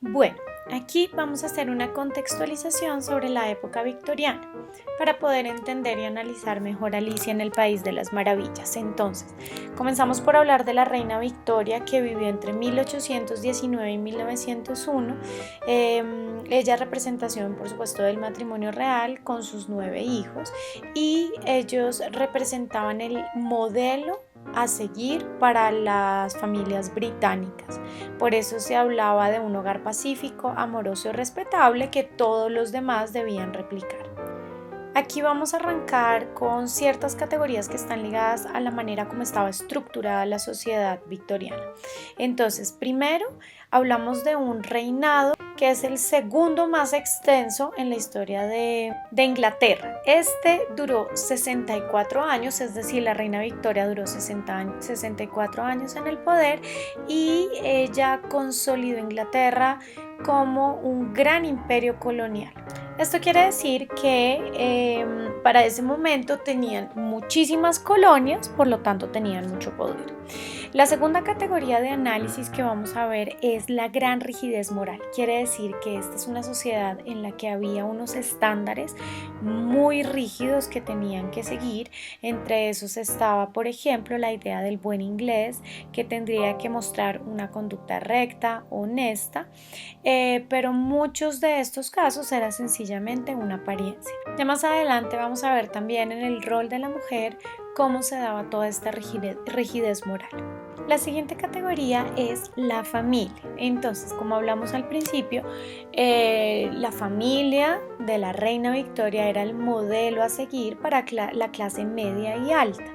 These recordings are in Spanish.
Bueno, aquí vamos a hacer una contextualización sobre la época victoriana para poder entender y analizar mejor Alicia en el País de las Maravillas. Entonces, comenzamos por hablar de la reina Victoria, que vivió entre 1819 y 1901. Ella representación, por supuesto, del matrimonio real con sus 9 hijos, y ellos representaban el modelo a seguir para las familias británicas. Por eso se hablaba de un hogar pacífico, amoroso y respetable que todos los demás debían replicar. Aquí vamos a arrancar con ciertas categorías que están ligadas a la manera como estaba estructurada la sociedad victoriana. Entonces, primero hablamos de un reinado que es el segundo más extenso en la historia de Inglaterra. Este duró 64 años, es decir, la reina Victoria duró 64 años en el poder, y ella consolidó Inglaterra como un gran imperio colonial. Esto quiere decir que para ese momento tenían muchísimas colonias, por lo tanto tenían mucho poder. La segunda categoría de análisis que vamos a ver es la gran rigidez moral. Quiere decir que esta es una sociedad en la que había unos estándares muy rígidos que tenían que seguir. Entre esos estaba, por ejemplo, la idea del buen inglés, que tendría que mostrar una conducta recta, honesta, pero muchos de estos casos era sencillamente una apariencia. Ya más adelante vamos a ver también en el rol de la mujer cómo se daba toda esta rigidez moral. La siguiente categoría es la familia. Entonces, como hablamos al principio, la familia de la reina Victoria era el modelo a seguir para la clase media y alta.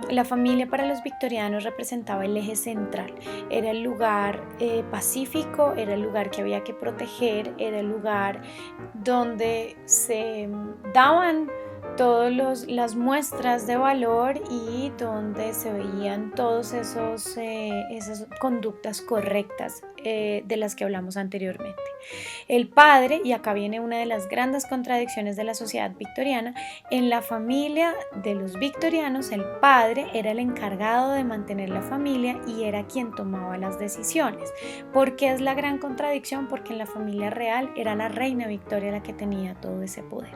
La familia para los victorianos representaba el eje central. Era el lugar pacífico, era el lugar que había que proteger, era el lugar donde se daban todas las muestras de valor y donde se veían todas esas conductas correctas de las que hablamos anteriormente. El padre, y acá viene una de las grandes contradicciones de la sociedad victoriana, en la familia de los victorianos el padre era el encargado de mantener la familia y era quien tomaba las decisiones. ¿Por qué es la gran contradicción? Porque en la familia real era la reina Victoria la que tenía todo ese poder.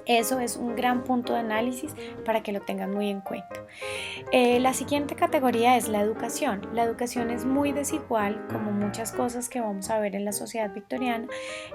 Eso es un gran punto de análisis para que lo tengan muy en cuenta. La siguiente categoría es la educación. La educación es muy desigual, como muchas cosas que vamos a ver en la sociedad victoriana,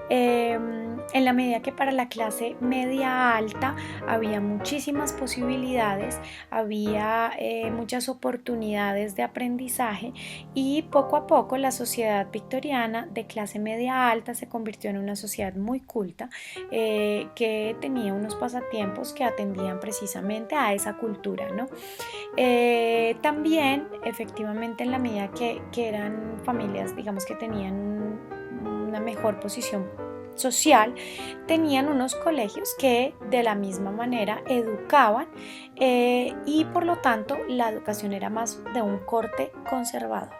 en la medida que para la clase media alta había muchísimas posibilidades, había muchas oportunidades de aprendizaje, y poco a poco la sociedad victoriana de clase media alta se convirtió en una sociedad muy culta, que tenía unos pasatiempos que atendían precisamente a esa cultura, ¿no? También, efectivamente, en la medida que eran familias, digamos, que tenían una mejor posición social, tenían unos colegios que de la misma manera educaban, y por lo tanto la educación era más de un corte conservador.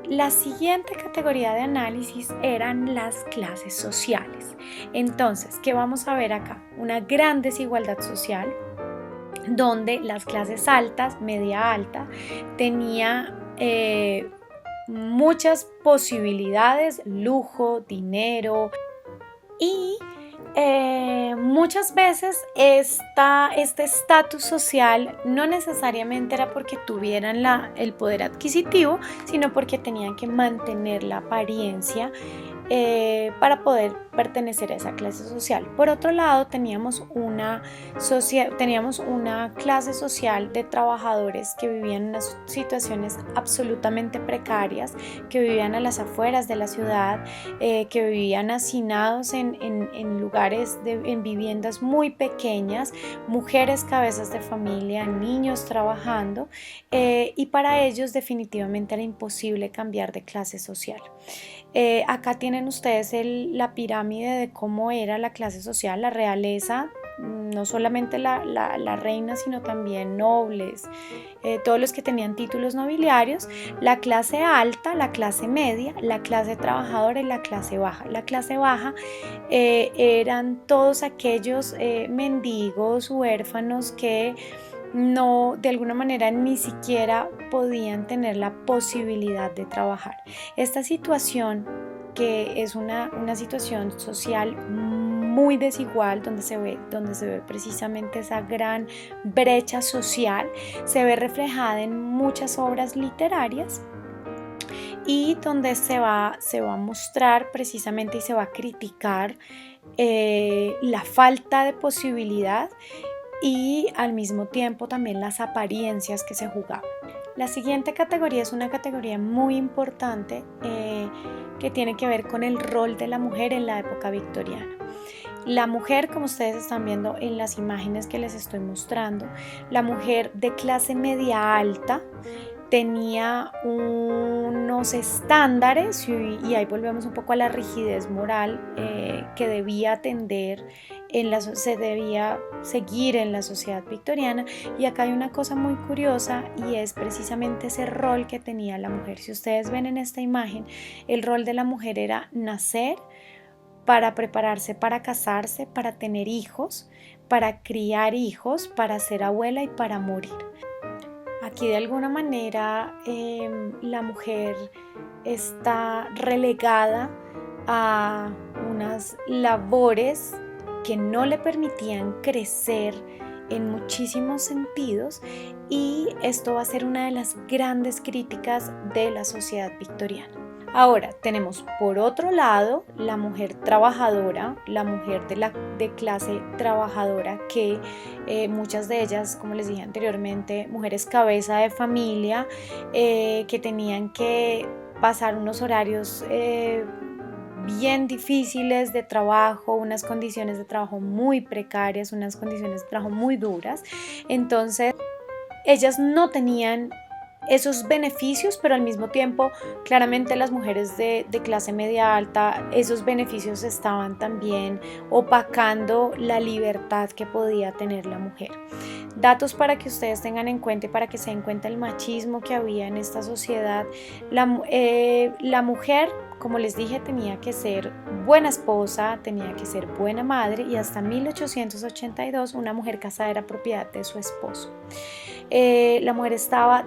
La siguiente categoría de análisis eran las clases sociales. Entonces, ¿qué vamos a ver acá? Una gran desigualdad social, donde las clases altas, media alta, tenía muchas posibilidades, lujo, dinero, y muchas veces este estatus social no necesariamente era porque tuvieran el poder adquisitivo, sino porque tenían que mantener la apariencia para poder pertenecer a esa clase social. Por otro lado, teníamos una clase social de trabajadores que vivían en unas situaciones absolutamente precarias, que vivían a las afueras de la ciudad, que vivían hacinados en lugares, en viviendas muy pequeñas, mujeres cabezas de familia, niños trabajando, y para ellos definitivamente era imposible cambiar de clase social. Acá tienen ustedes la pirámide de cómo era la clase social, la realeza, no solamente la reina, sino también nobles, todos los que tenían títulos nobiliarios, la clase alta, la clase media, la clase trabajadora y la clase baja. La clase baja eran todos aquellos mendigos, huérfanos que no, de alguna manera ni siquiera podían tener la posibilidad de trabajar. Esta situación, que es una situación social muy desigual, donde se ve precisamente esa gran brecha social, se ve reflejada en muchas obras literarias y donde se va a mostrar precisamente y se va a criticar la falta de posibilidad y al mismo tiempo también las apariencias que se jugaban. La siguiente categoría es una categoría muy importante que tiene que ver con el rol de la mujer en la época victoriana. La mujer, como ustedes están viendo en las imágenes que les estoy mostrando, la mujer de clase media alta tenía unos estándares y ahí volvemos un poco a la rigidez moral que debía atender, se debía seguir en la sociedad victoriana. Y acá hay una cosa muy curiosa y es precisamente ese rol que tenía la mujer. Si ustedes ven en esta imagen, el rol de la mujer era nacer, para prepararse para casarse, para tener hijos, para criar hijos, para ser abuela y para morir. Aquí de alguna manera la mujer está relegada a unas labores que no le permitían crecer en muchísimos sentidos, y esto va a ser una de las grandes críticas de la sociedad victoriana. Ahora tenemos por otro lado la mujer trabajadora, la mujer de clase trabajadora, que muchas de ellas, como les dije anteriormente, mujeres cabeza de familia, que tenían que pasar unos horarios bien difíciles de trabajo, unas condiciones de trabajo muy precarias, unas condiciones de trabajo muy duras. Entonces ellas no tenían esos beneficios, pero al mismo tiempo claramente las mujeres de clase media alta, esos beneficios estaban también opacando la libertad que podía tener la mujer. Datos para que ustedes tengan en cuenta y para que se den cuenta el machismo que había en esta sociedad. La mujer, como les dije, tenía que ser buena esposa, tenía que ser buena madre, y hasta 1882 una mujer casada era propiedad de su esposo. La mujer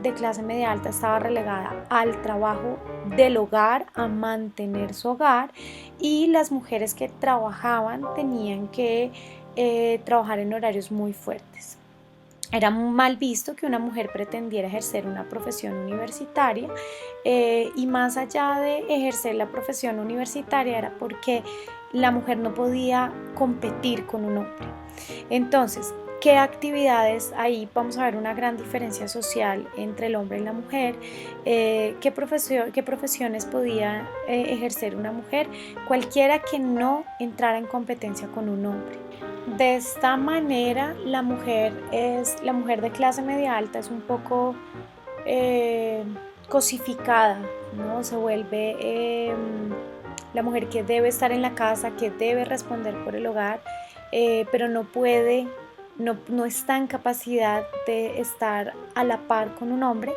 de clase media alta estaba relegada al trabajo del hogar, a mantener su hogar, y las mujeres que trabajaban tenían que trabajar en horarios muy fuertes. Era mal visto que una mujer pretendiera ejercer una profesión universitaria, y más allá de ejercer la profesión universitaria era porque la mujer no podía competir con un hombre. Entonces, ¿qué actividades? Ahí vamos a ver una gran diferencia social entre el hombre y la mujer. ¿Qué profesiones podía ejercer una mujer? Cualquiera que no entrara en competencia con un hombre. De esta manera, la mujer de clase media alta es un poco cosificada, ¿no? Se vuelve la mujer que debe estar en la casa, que debe responder por el hogar, pero no puede, no está en capacidad de estar a la par con un hombre,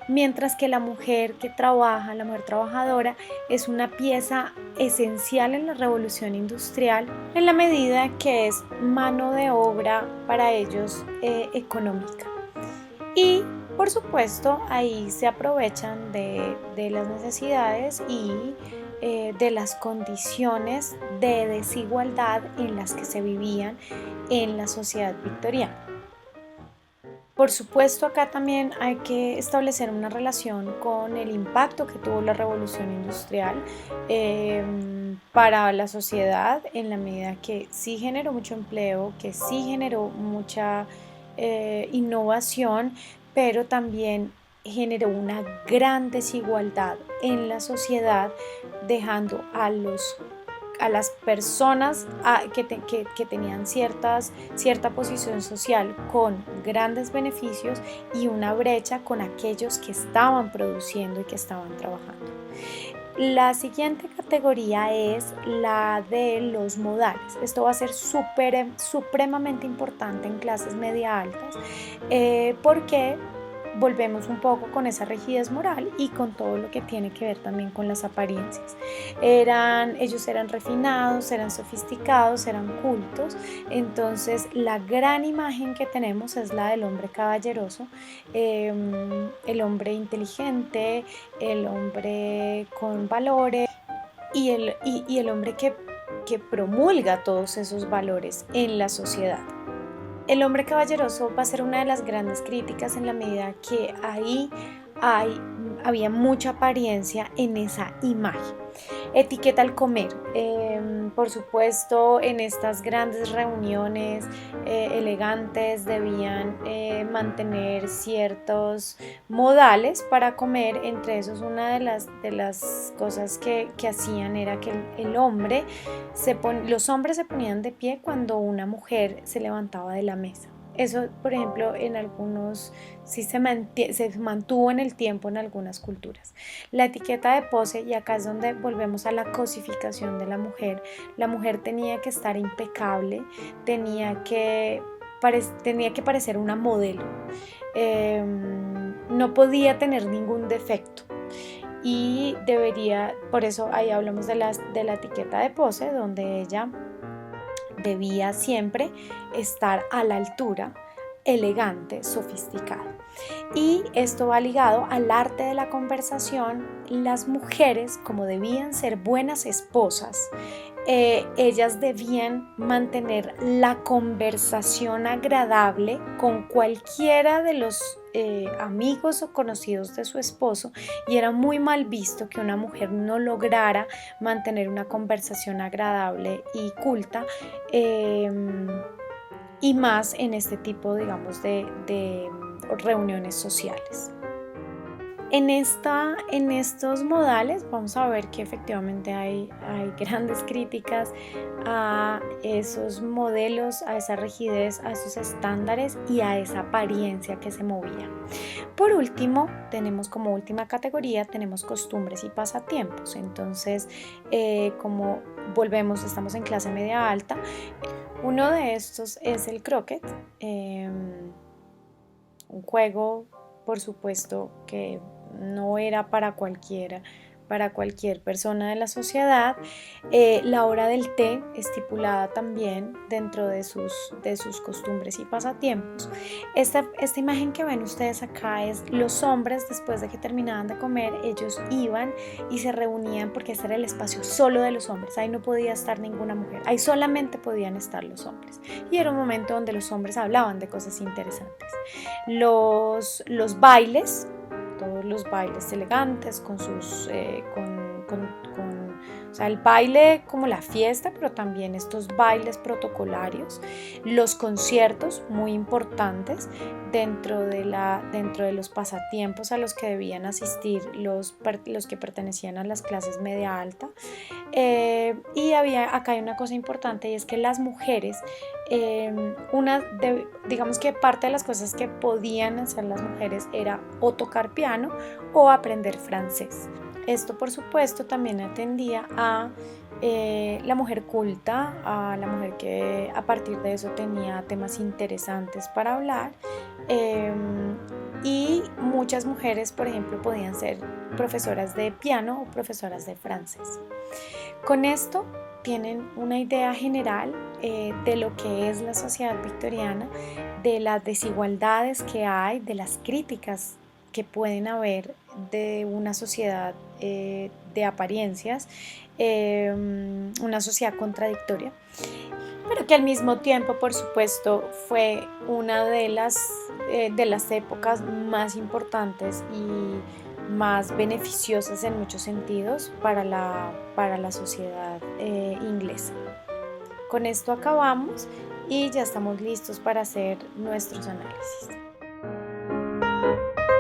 mientras que la mujer que trabaja, la mujer trabajadora, es una pieza esencial en la revolución industrial, en la medida que es mano de obra para ellos económica. Y por supuesto ahí se aprovechan de las necesidades y de las condiciones de desigualdad en las que se vivían en la sociedad victoriana. Por supuesto, acá también hay que establecer una relación con el impacto que tuvo la revolución industrial para la sociedad, en la medida que sí generó mucho empleo, que sí generó mucha innovación, pero también generó una gran desigualdad en la sociedad, dejando a las personas que tenían cierta posición social con grandes beneficios, y una brecha con aquellos que estaban produciendo y que estaban trabajando. La siguiente categoría es la de los modales. Esto va a ser supremamente importante en clases media altas, porque volvemos un poco con esa rigidez moral y con todo lo que tiene que ver también con las apariencias. Ellos eran refinados, eran sofisticados, eran cultos. Entonces la gran imagen que tenemos es la del hombre caballeroso, el hombre inteligente, el hombre con valores y el hombre que promulga todos esos valores en la sociedad. El hombre caballeroso va a ser una de las grandes críticas en la medida que ahí había mucha apariencia en esa imagen. Etiqueta al comer. Por supuesto, en estas grandes reuniones elegantes debían mantener ciertos modales para comer. Entre esos, una de las cosas que hacían era que los hombres se ponían de pie cuando una mujer se levantaba de la mesa. Eso, por ejemplo, en algunos sí se mantuvo en el tiempo en algunas culturas. La etiqueta de pose, y acá es donde volvemos a la cosificación de la mujer. La mujer tenía que estar impecable, tenía que parecer una modelo, no podía tener ningún defecto. Y por eso ahí hablamos de la etiqueta de pose, donde ella debía siempre estar a la altura, elegante, sofisticada. Y esto va ligado al arte de la conversación. Las mujeres, como debían ser buenas esposas, ellas debían mantener la conversación agradable con cualquiera de los amigos o conocidos de su esposo, y era muy mal visto que una mujer no lograra mantener una conversación agradable y culta, y más en este tipo, digamos, de reuniones sociales. En estos modales vamos a ver que efectivamente hay grandes críticas a esos modelos, a esa rigidez, a esos estándares y a esa apariencia que se movía. Por último, tenemos como última categoría, tenemos costumbres y pasatiempos. Entonces, como estamos en clase media alta, uno de estos es el croquet, un juego, por supuesto, que no era para cualquier persona de la sociedad. La hora del té, estipulada también dentro de sus costumbres y pasatiempos. Esta imagen que ven ustedes acá es los hombres, después de que terminaban de comer, ellos iban y se reunían, porque ese era el espacio solo de los hombres. Ahí no podía estar ninguna mujer, ahí solamente podían estar los hombres, y era un momento donde los hombres hablaban de cosas interesantes. Los bailes, todos los bailes elegantes con sus o sea, el baile como la fiesta, pero también estos bailes protocolarios, los conciertos muy importantes dentro de los pasatiempos a los que debían asistir los que pertenecían a las clases media alta. Y acá hay una cosa importante, y es que las mujeres, digamos que parte de las cosas que podían hacer las mujeres era o tocar piano o aprender francés. Esto, por supuesto, también atendía a la mujer culta, a la mujer que a partir de eso tenía temas interesantes para hablar, y muchas mujeres, por ejemplo, podían ser profesoras de piano o profesoras de francés. Con esto tienen una idea general de lo que es la sociedad victoriana, de las desigualdades que hay, de las críticas que pueden haber de una sociedad de apariencias, una sociedad contradictoria, pero que al mismo tiempo, por supuesto, fue una de las épocas más importantes y más beneficiosas en muchos sentidos para la sociedad inglesa. Con esto acabamos y ya estamos listos para hacer nuestros análisis.